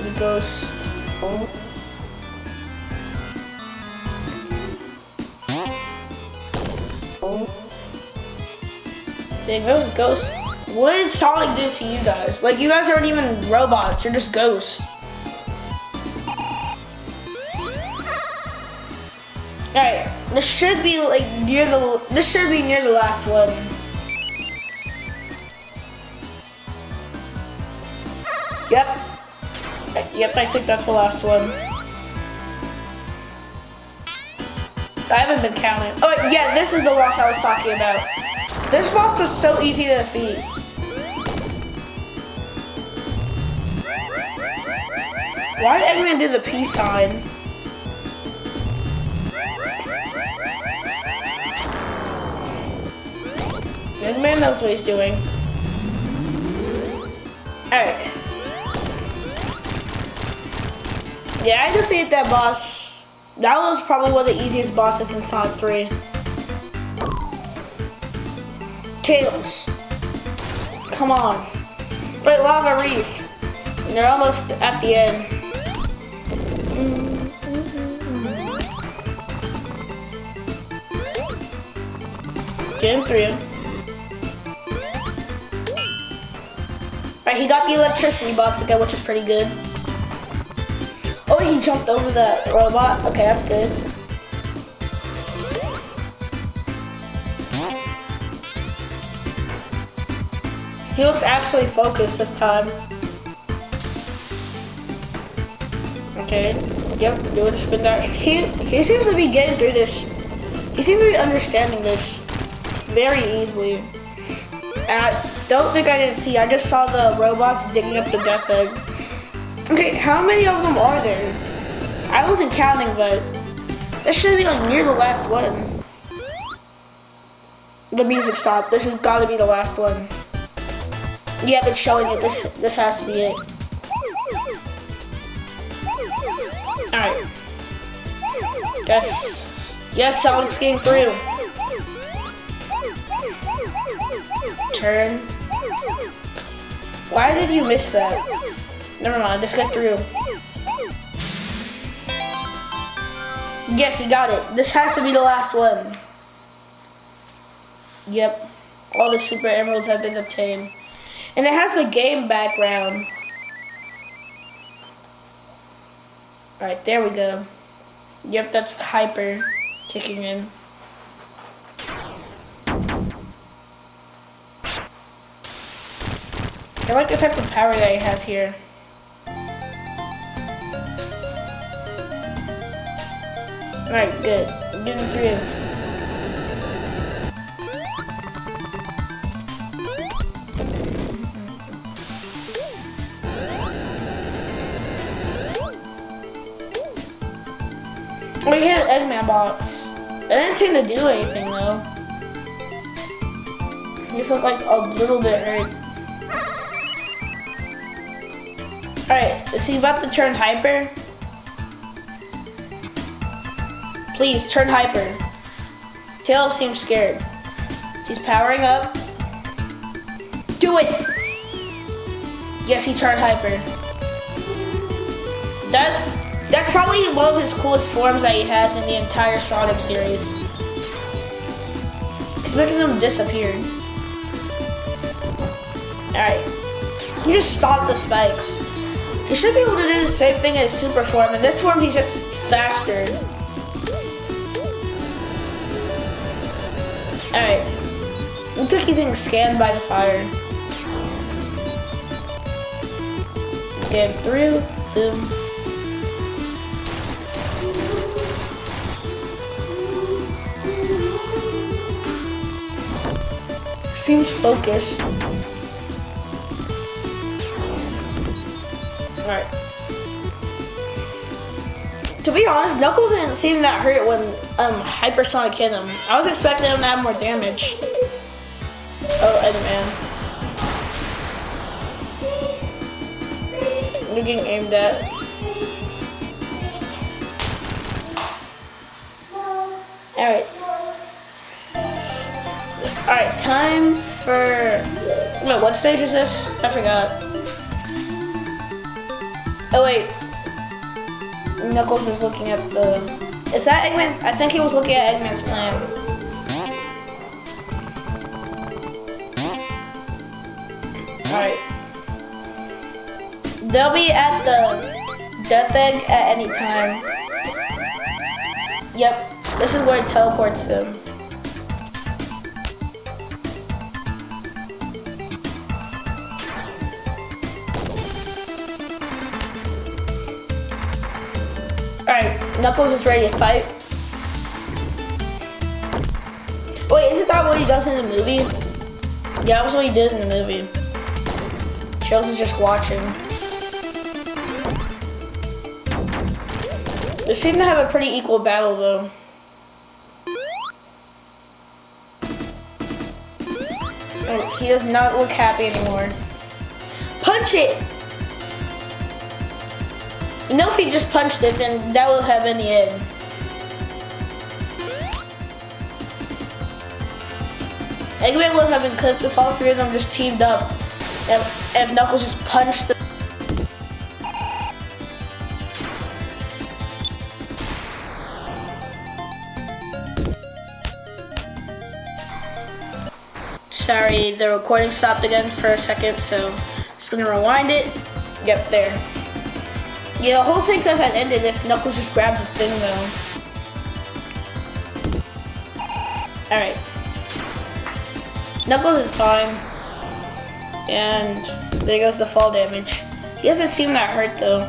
The ghost. Dang, those ghosts. What did Sonic do to you guys? Like, you guys aren't even robots, you're just ghosts. Alright, this should be like near the last one. Yep. Yep, I think that's the last one. I haven't been counting. Oh yeah, this is the boss I was talking about. This boss is so easy to defeat. Why did everyone do the peace sign? Good man knows what he's doing. Alright. Yeah, I defeated that boss. That was probably one of the easiest bosses in Sonic 3. Tails. Come on. Wait, Lava Reef. They're almost at the end. Getting through. Alright, he got the electricity box again, which is pretty good. Oh, he jumped over the robot. Okay, that's good. He looks actually focused this time. Okay, yep, do it, spin that. He seems to be getting through this. He seems to be understanding this very easily. And I don't think I didn't see. I just saw the robots digging up the death egg. Okay, how many of them are there? I wasn't counting, but this should be like near the last one. The music stopped. This has got to be the last one. Yep, it's showing it. This has to be it. Alright. Yes, Sonic's getting through. Turn. Why did you miss that? Never mind, just get through. Yes, you got it. This has to be the last one. Yep. All the super emeralds have been obtained. And it has the game background. Alright, there we go. Yep, that's the hyper kicking in. I like the type of power that he has here. Alright, good. I'm getting through. We hit an Eggman box. It didn't seem to do anything though. He just looked like a little bit hurt. Alright, is he about to turn hyper? Please, turn hyper. Tails seems scared. He's powering up. Do it! Yes, he turned hyper. That's probably one of his coolest forms that he has in the entire Sonic series. He's making them disappear. Alright. He just stopped the spikes. He should be able to do the same thing in his super form. In this form, he's just faster. Alright. Looks like he's getting scanned by the fire. Get through. Boom. Seems focused. Alright. To be honest, Knuckles didn't seem that hurt when Hypersonic hit him. I was expecting him to have more damage. Oh, Eggman. You're getting aimed at. Alright. Alright, time for... Wait, what stage is this? I forgot. Oh wait. Knuckles is looking at the... Is that Eggman? I think he was looking at Eggman's plan. Alright. They'll be at the Death Egg at any time. Yep, this is where it teleports them. Alright, Knuckles is ready to fight. Wait, isn't that what he does in the movie? Yeah, that was what he did in the movie. Tails is just watching. They seem to have a pretty equal battle though. Oh, he does not look happy anymore. Punch it! You know, if he just punched it, then that would have been the end. Eggman would have been cooked if all three of them just teamed up. And Knuckles just punched the... Sorry, the recording stopped again for a second, so just gonna rewind it. Yep, there. Yeah, the whole thing could have ended if Knuckles just grabbed the thing though. Alright. Knuckles is fine. And there goes the fall damage. He doesn't seem that hurt though.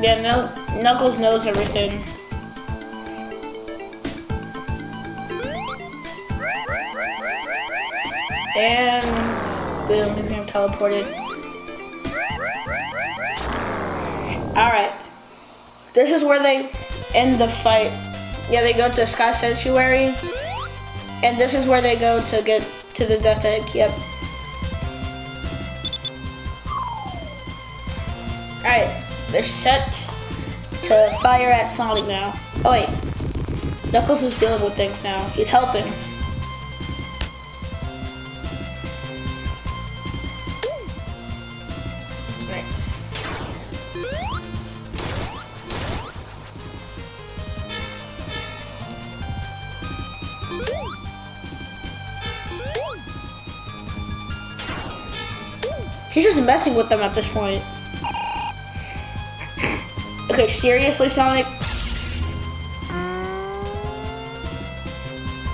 Yeah, Knuckles knows everything. And boom, he's gonna teleport it. Alright. This is where they end the fight. Yeah, they go to Sky Sanctuary. And this is where they go to get to the Death Egg, yep. Alright, they're set to fire at Sonic now. Oh wait, Knuckles is dealing with things now. He's helping. He's just messing with them at this point. Okay, seriously, Sonic?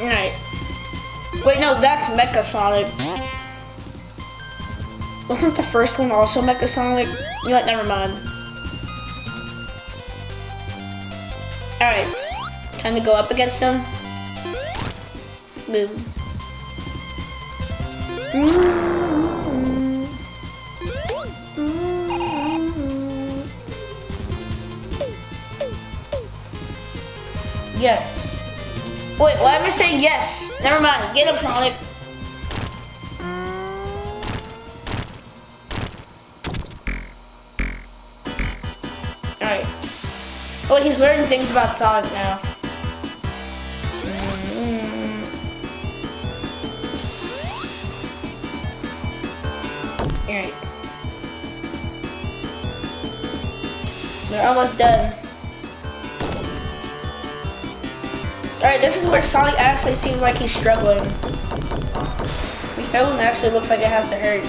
Alright. Wait, no, that's Mecha Sonic. Wasn't the first one also Mecha Sonic? You know what, never mind. Alright. Time to go up against him. Boom. Yes. Wait, why am I saying yes? Never mind. Get up, Sonic. Alright. Oh, he's learning things about Sonic now. Alright. They're almost done. Alright, this is where Sonic actually seems like he's struggling. This one actually looks like it has to hurt.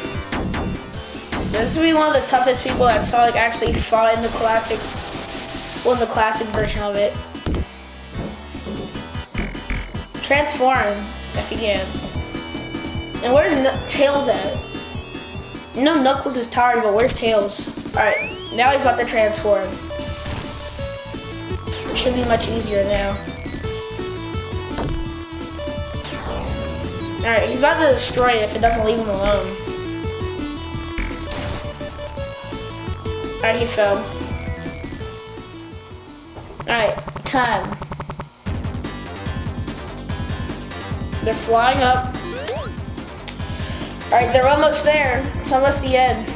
This will be one of the toughest people that Sonic actually fought in the classics. Well, in the classic version of it. Transform, if you can. And where's Tails at? You know Knuckles is tired, but where's Tails? Alright, now he's about to transform. It should be much easier now. Alright, he's about to destroy it if it doesn't leave him alone. Alright, he fell. Alright, time. They're flying up. Alright, they're almost there. It's almost the end.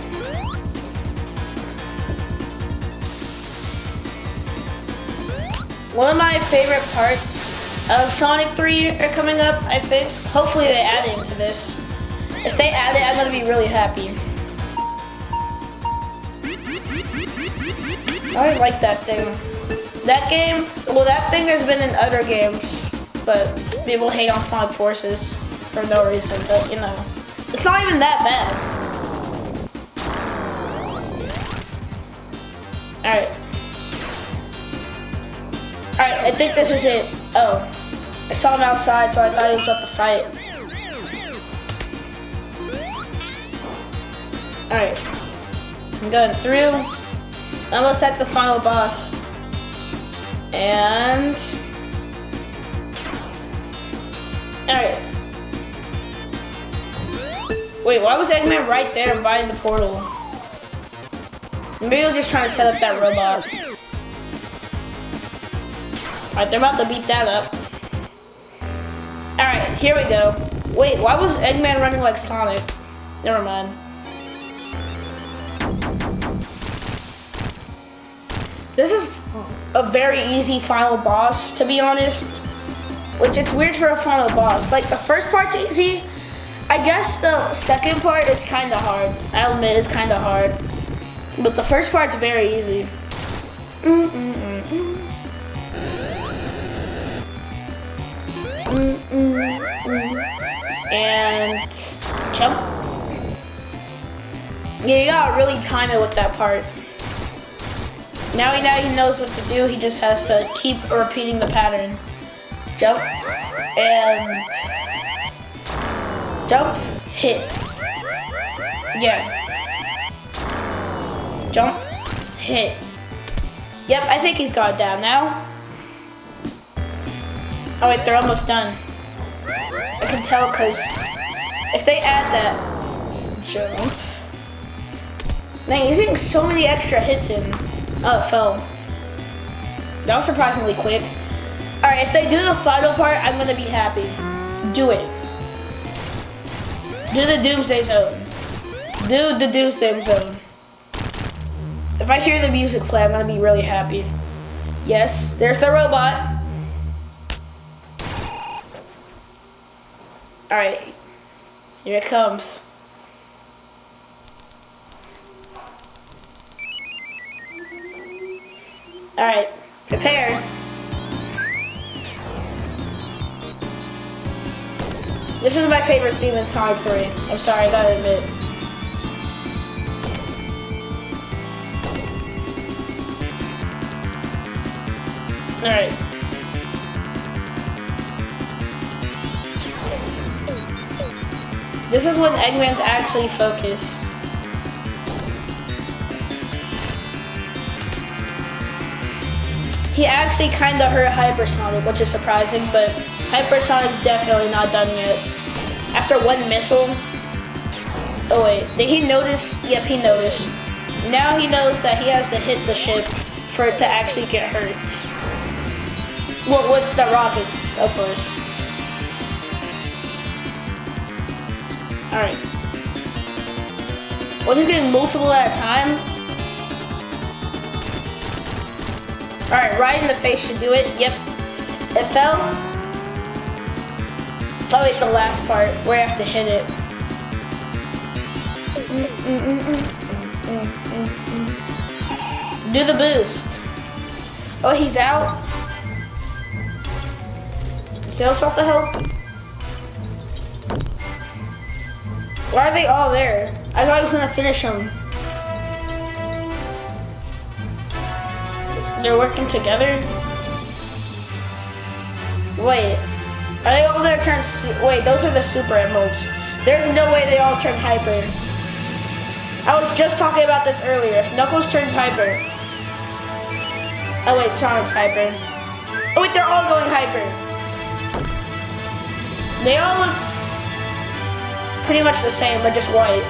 One of my favorite parts of Sonic 3 are coming up, I think. Hopefully they add it into this. If they add it, I'm gonna be really happy. I like that thing. That game, well, that thing has been in other games, but people hate on Sonic Forces for no reason, but you know. It's not even that bad. Alright. Alright, I think this is it. Oh. I saw him outside, so I thought he was about to fight. Alright. I'm going through. Almost at the final boss. And... Alright. Wait, why was Eggman right there by the portal? Maybe he was just trying to set up that robot. Alright, they're about to beat that up. Alright, here we go. Wait, why was Eggman running like Sonic? Never mind. This is a very easy final boss, to be honest. Which it's weird for a final boss. Like, the first part's easy. I guess the second part is kind of hard. I'll admit it's kind of hard. But the first part's very easy. jump. Yeah, you gotta really time it with that part. Now he knows what to do. He just has to keep repeating the pattern. Jump and jump, hit. Yeah. Jump, hit. Yep, I think he's got it down now. Oh wait, they're almost done. I can tell because if they add that jump. Man, he's getting so many extra hits in. Oh, it fell. That was surprisingly quick. Alright, if they do the final part, I'm gonna be happy. Do it. Do the Doomsday Zone. Do the Doomsday Zone. If I hear the music play, I'm gonna be really happy. Yes, there's the robot. Alright, here it comes. Alright, prepare. This is my favorite theme in Sonic 3. I'm sorry, I gotta admit. Alright. This is when Eggman's actually focused. He actually kind of hurt Hypersonic, which is surprising, but Hypersonic's definitely not done yet. After one missile... Oh wait, did he notice? Yep, he noticed. Now he knows that he has to hit the ship for it to actually get hurt. Well, with the rockets, of course. Alright. Well, he's getting multiple at a time. Alright, right in the face should do it. Yep. It fell. Oh wait, the last part where I have to hit it. Do the boost. Oh, he's out. Is Tails about to help? Why are they all there? I thought I was gonna finish them. They're working together? Wait. Are they all gonna turn... Wait, those are the Super Emeralds. There's no way they all turn Hyper. I was just talking about this earlier. If Knuckles turns Hyper... Oh wait, Sonic's Hyper. Oh wait, they're all going Hyper. They all look pretty much the same, but just white.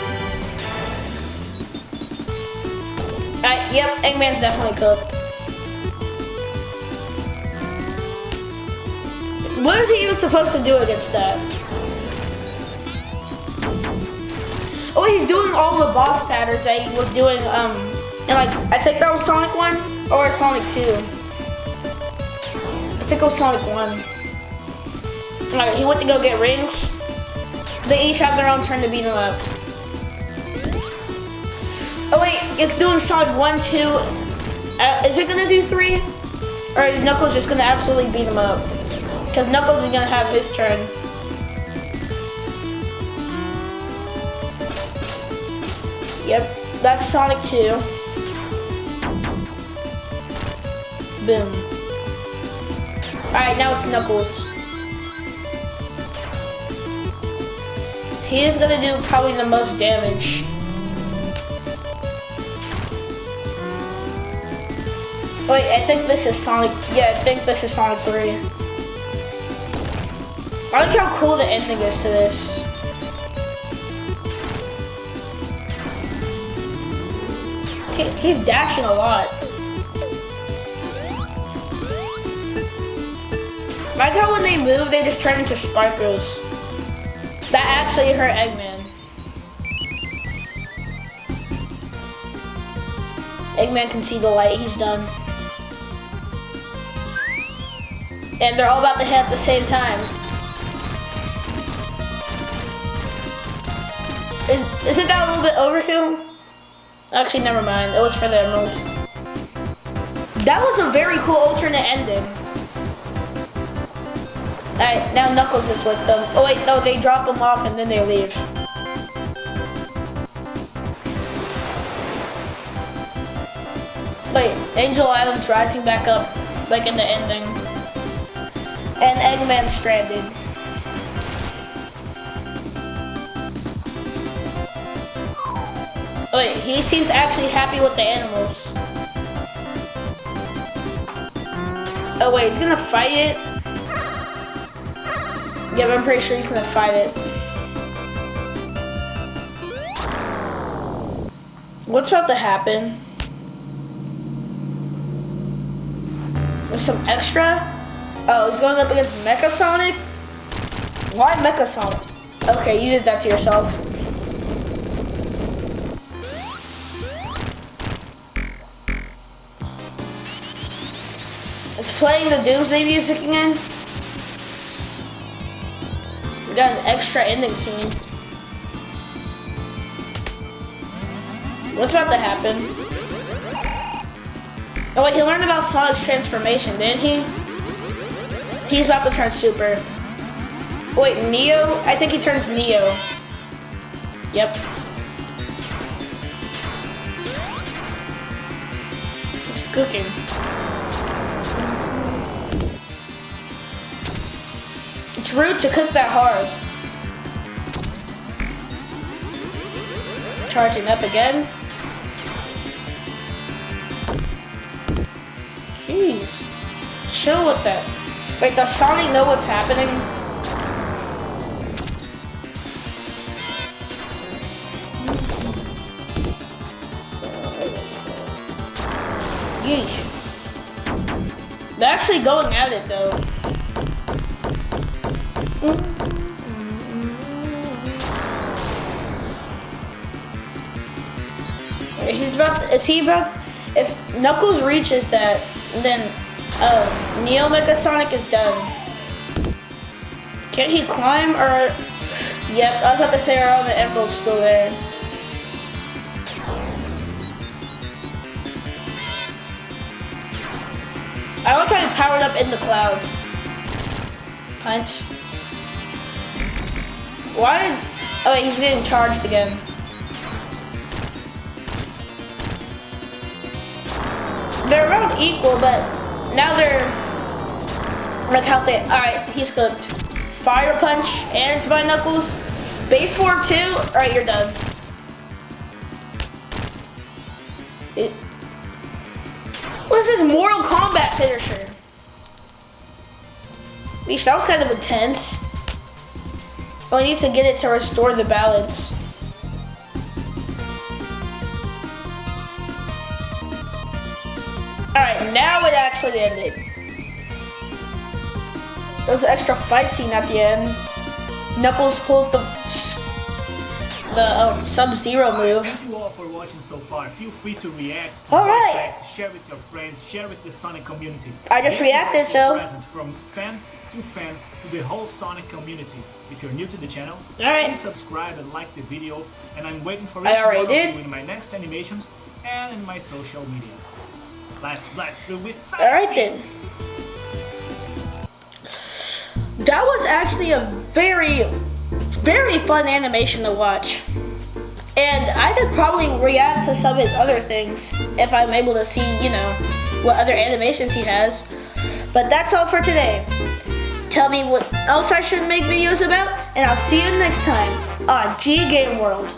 Yep, Eggman's definitely cooked. What is he even supposed to do against that? Oh, he's doing all the boss patterns that he was doing, and like, I think that was Sonic 1 or Sonic 2. I think it was Sonic 1. Alright, he went to go get rings. They each have their own turn to beat him up. Oh wait, it's doing Sonic 1, 2. Is it gonna do 3? Or is Knuckles just gonna absolutely beat him up? Because Knuckles is gonna have his turn. Yep, that's Sonic 2. Boom. Alright, now it's Knuckles. He is gonna do probably the most damage. Wait, I think this is Sonic... Yeah, I think this is Sonic 3. I like how cool the ending is to this. He's dashing a lot. I like how when they move, they just turn into sparkles. That actually hurt Eggman. Eggman can see the light, he's done. And they're all about to hit at the same time. Isn't that a little bit overkill? Actually, never mind. It was for the emerald. That was a very cool alternate ending. Alright, now Knuckles is with them. Oh wait, no, they drop them off and then they leave. Wait, Angel Adams rising back up, like in the ending. And Eggman stranded. Wait, he seems actually happy with the animals. Oh wait, he's gonna fight it? Yeah, but I'm pretty sure he's gonna fight it. What's about to happen? There's some extra? Oh, he's going up against Mecha Sonic? Why Mecha Sonic? Okay, you did that to yourself. It's playing the Doomsday music again. We got an extra ending scene. What's about to happen? Oh wait, he learned about Sonic's transformation, didn't he? He's about to turn super. Wait, Neo? I think he turns Neo. Yep. It's cooking. It's rude to cook that hard. Charging up again. Jeez. Chill with that. Wait, does Sonic know what's happening? Yeesh. They're actually going at it though. If Knuckles reaches that, then Neo Mecha Sonic is done. Can't he climb or? Yep, I was about to say our the Emerald's still there. I like how he powered up in the clouds. Punch. Why? Oh wait, he's getting charged again. They're around equal, but now they're like how they. All right, he's cooked. Fire punch and by Knuckles. Base form 2. All right, you're done. What is this Mortal Kombat finisher? Yeesh, that was kind of intense. Oh, he needs to get it to restore the balance. Alright, now it actually ended. There was an extra fight scene at the end. Knuckles pulled the Sub-Zero move. Thank you all for watching so far. Feel free to react, to share with your friends, share with the Sonic community. I just reacted, so. Present from fan to the whole Sonic community. If you're new to the channel, please subscribe and like the video. And I'm waiting for each one of you in my next animations and in my social media. Let's blast through with Sonic. Alright then. That was actually a very, very fun animation to watch. And I could probably react to some of his other things if I'm able to see, you know, what other animations he has. But that's all for today. Tell me what else I should make videos about, and I'll see you next time on G Game World.